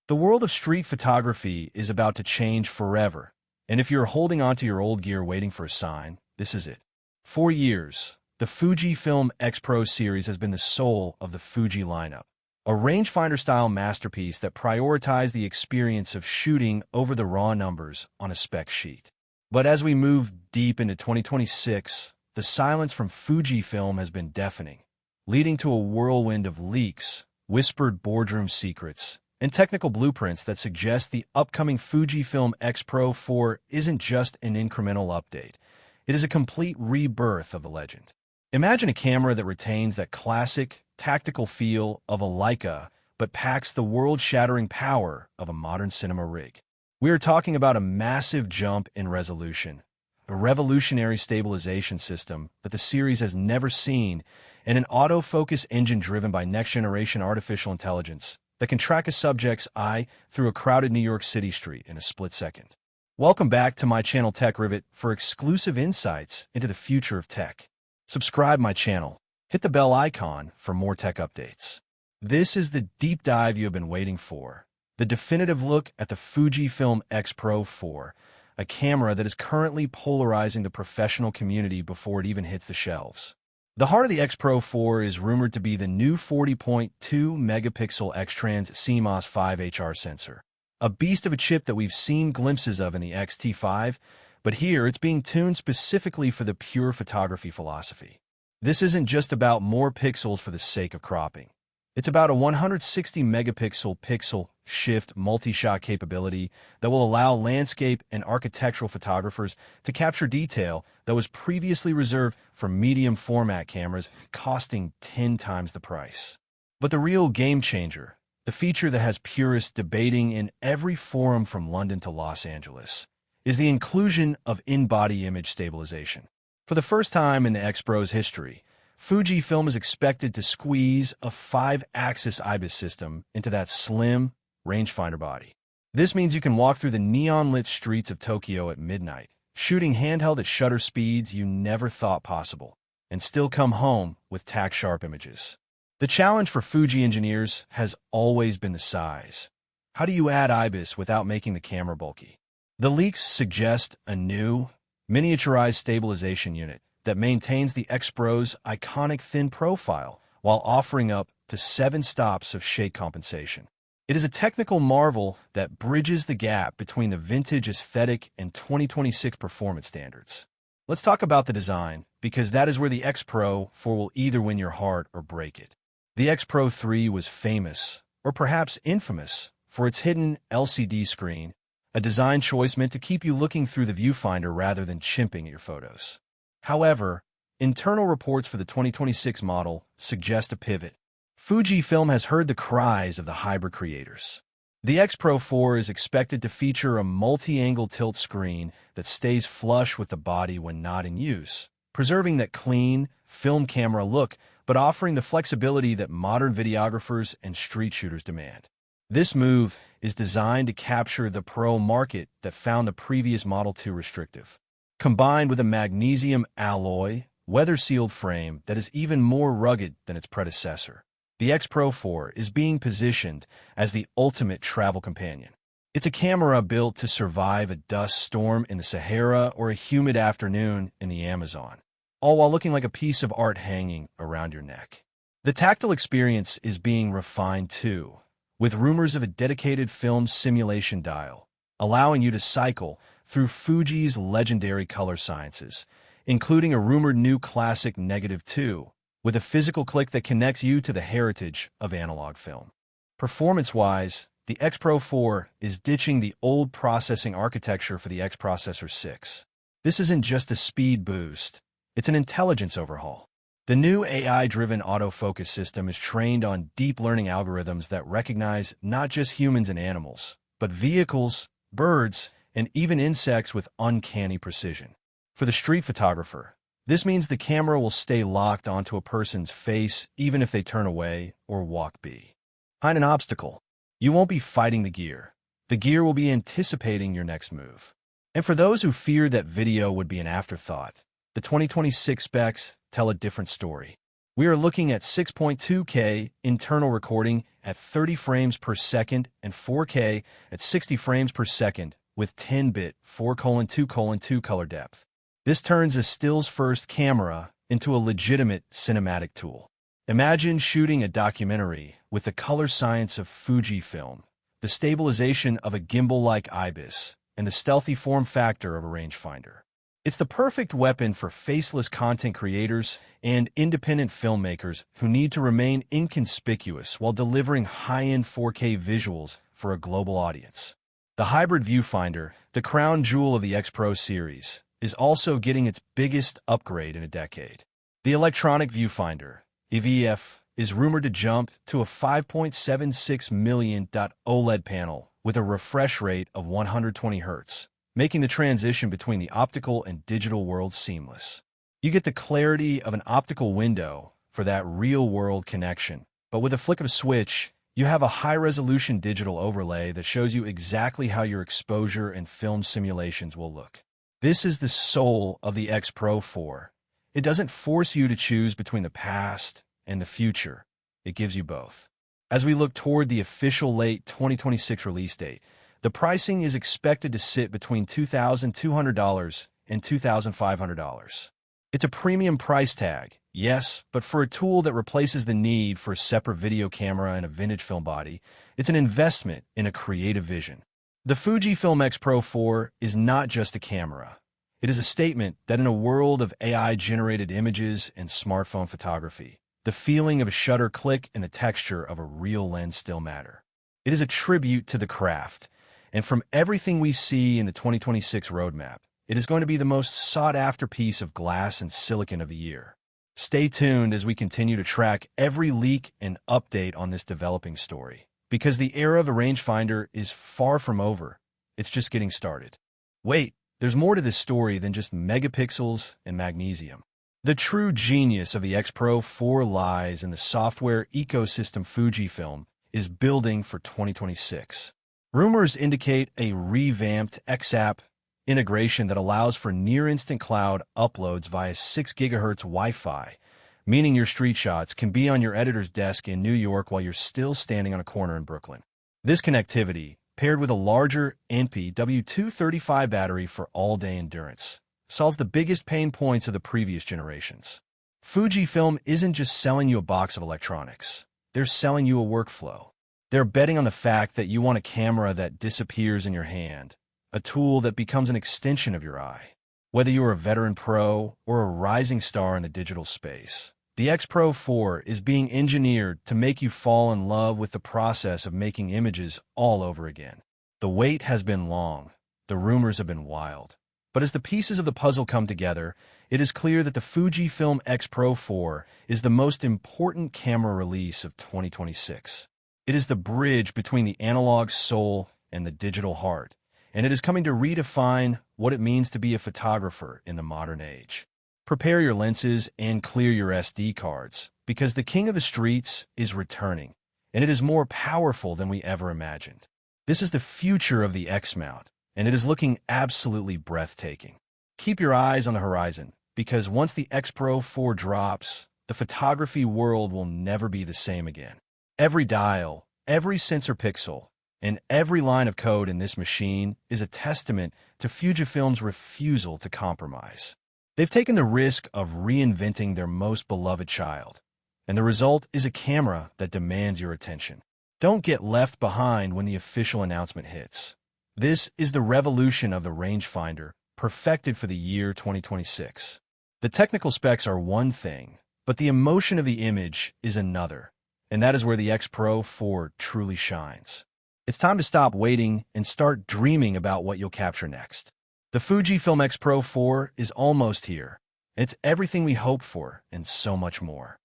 The world of street photography is about to change forever, and if you're holding onto your old gear waiting for a sign, this is it. For years, the Fujifilm X-Pro series has been the soul of the Fuji lineup, a rangefinder-style masterpiece that prioritized the experience of shooting over the raw numbers on a spec sheet. But as we move deep into 2026, the silence from Fujifilm has been deafening, leading to a whirlwind of leaks, whispered boardroom secrets, and technical blueprints that suggest the upcoming Fujifilm X-Pro 4 isn't just an incremental update. It is a complete rebirth of the legend. Imagine a camera that retains that classic, tactical feel of a Leica, but packs the world-shattering power of a modern cinema rig. We are talking about a massive jump in resolution, a revolutionary stabilization system that the series has never seen, and an autofocus engine driven by next-generation artificial intelligence that can track a subject's eye through a crowded New York City street in a split second. Welcome back to my channel Tech Rivet for exclusive insights into the future of tech. Subscribe my channel, hit the bell icon for more tech updates. This is the deep dive you have been waiting for, the definitive look at the Fujifilm X-Pro 4, a camera that is currently polarizing the professional community before it even hits the shelves. The heart of the X-Pro 4 is rumored to be the new 40.2 megapixel X-Trans CMOS 5 HR sensor, a beast of a chip that we've seen glimpses of in the X-T5, but here it's being tuned specifically for the pure photography philosophy. This isn't just about more pixels for the sake of cropping. It's about a 160 megapixel pixel shift multi-shot capability that will allow landscape and architectural photographers to capture detail that was previously reserved for medium format cameras costing 10 times the price. But the real game changer, the feature that has purists debating in every forum from London to Los Angeles, is the inclusion of in-body image stabilization. For the first time in the X-Pro's history, Fujifilm is expected to squeeze a 5-axis IBIS system into that slim rangefinder body. This means you can walk through the neon-lit streets of Tokyo at midnight, shooting handheld at shutter speeds you never thought possible, and still come home with tack-sharp images. The challenge for Fuji engineers has always been the size. How do you add IBIS without making the camera bulky? The leaks suggest a new, miniaturized stabilization unit that maintains the X-Pro's iconic thin profile while offering up to 7 stops of shake compensation. It is a technical marvel that bridges the gap between the vintage aesthetic and 2026 performance standards. Let's talk about the design, because that is where the X-Pro 4 will either win your heart or break it. The X-Pro 3 was famous, or perhaps infamous, for its hidden LCD screen, a design choice meant to keep you looking through the viewfinder rather than chimping at your photos. However, internal reports for the 2026 model suggest a pivot. Fujifilm has heard the cries of the hybrid creators. The X-Pro 4 is expected to feature a multi-angle tilt screen that stays flush with the body when not in use, preserving that clean, film camera look but offering the flexibility that modern videographers and street shooters demand. This move is designed to capture the pro market that found the previous Model 2 restrictive. Combined with a magnesium alloy, weather-sealed frame that is even more rugged than its predecessor, the X-Pro 4 is being positioned as the ultimate travel companion. It's a camera built to survive a dust storm in the Sahara or a humid afternoon in the Amazon, all while looking like a piece of art hanging around your neck. The tactile experience is being refined too, with rumors of a dedicated film simulation dial, allowing you to cycle through Fuji's legendary color sciences, including a rumored new classic -2, with a physical click that connects you to the heritage of analog film. Performance-wise, the X-Pro 4 is ditching the old processing architecture for the X Processor 6. This isn't just a speed boost, it's an intelligence overhaul. The new AI-driven autofocus system is trained on deep learning algorithms that recognize not just humans and animals, but vehicles, birds, and even insects with uncanny precision. For the street photographer, this means the camera will stay locked onto a person's face even if they turn away or walk behind an obstacle. You won't be fighting the gear. The gear will be anticipating your next move. And for those who fear that video would be an afterthought, the 2026 specs tell a different story. We are looking at 6.2K internal recording at 30 frames per second and 4K at 60 frames per second with 10-bit 4:2:2 color depth. This turns a stills first camera into a legitimate cinematic tool. Imagine shooting a documentary with the color science of Fujifilm, the stabilization of a gimbal like IBIS, and the stealthy form factor of a rangefinder. It's the perfect weapon for faceless content creators and independent filmmakers who need to remain inconspicuous while delivering high-end 4K visuals for a global audience. The hybrid viewfinder, the crown jewel of the XPro series, is also getting its biggest upgrade in a decade. The electronic viewfinder, IBIS, is rumored to jump to a 5.76 million OLED panel with a refresh rate of 120 Hz, making the transition between the optical and digital worlds seamless. You get the clarity of an optical window for that real-world connection, but with a flick of a switch, you have a high-resolution digital overlay that shows you exactly how your exposure and film simulations will look. This is the soul of the XPro 4. It doesn't force you to choose between the past and the future. It gives you both. As we look toward the official late 2026 release date, the pricing is expected to sit between $2,200 and $2,500. It's a premium price tag, yes, but for a tool that replaces the need for a separate video camera and a vintage film body, it's an investment in a creative vision. The Fujifilm X-Pro 4 is not just a camera. It is a statement that in a world of AI-generated images and smartphone photography, the feeling of a shutter click and the texture of a real lens still matter. It is a tribute to the craft, and from everything we see in the 2026 roadmap, it is going to be the most sought-after piece of glass and silicon of the year. Stay tuned as we continue to track every leak and update on this developing story, because the era of a rangefinder is far from over. It's just getting started. Wait, there's more to this story than just megapixels and magnesium. The true genius of the XPro 4 lies in the software ecosystem Fujifilm is building for 2026. Rumors indicate a revamped XApp integration that allows for near-instant cloud uploads via 6 GHz Wi-Fi, meaning your street shots can be on your editor's desk in New York while you're still standing on a corner in Brooklyn. This connectivity, paired with a larger NP W235 battery for all-day endurance, solves the biggest pain points of the previous generations. Fujifilm isn't just selling you a box of electronics. They're selling you a workflow. They're betting on the fact that you want a camera that disappears in your hand, a tool that becomes an extension of your eye. Whether you're a veteran pro or a rising star in the digital space, the XPro 4 is being engineered to make you fall in love with the process of making images all over again. The wait has been long, the rumors have been wild, but as the pieces of the puzzle come together, it is clear that the Fujifilm X-Pro 4 is the most important camera release of 2026. It is the bridge between the analog soul and the digital heart, and it is coming to redefine what it means to be a photographer in the modern age. Prepare your lenses and clear your SD cards, because the king of the streets is returning, and it is more powerful than we ever imagined. This is the future of the X-mount, and it is looking absolutely breathtaking. Keep your eyes on the horizon, because once the XPro 4 drops, the photography world will never be the same again. Every dial, every sensor pixel, and every line of code in this machine is a testament to Fujifilm's refusal to compromise. They've taken the risk of reinventing their most beloved child, and the result is a camera that demands your attention. Don't get left behind when the official announcement hits. This is the revolution of the rangefinder, perfected for the year 2026. The technical specs are one thing, but the emotion of the image is another, and that is where the XPro 4 truly shines. It's time to stop waiting and start dreaming about what you'll capture next. The Fujifilm X-Pro 4 is almost here. It's everything we hoped for and so much more.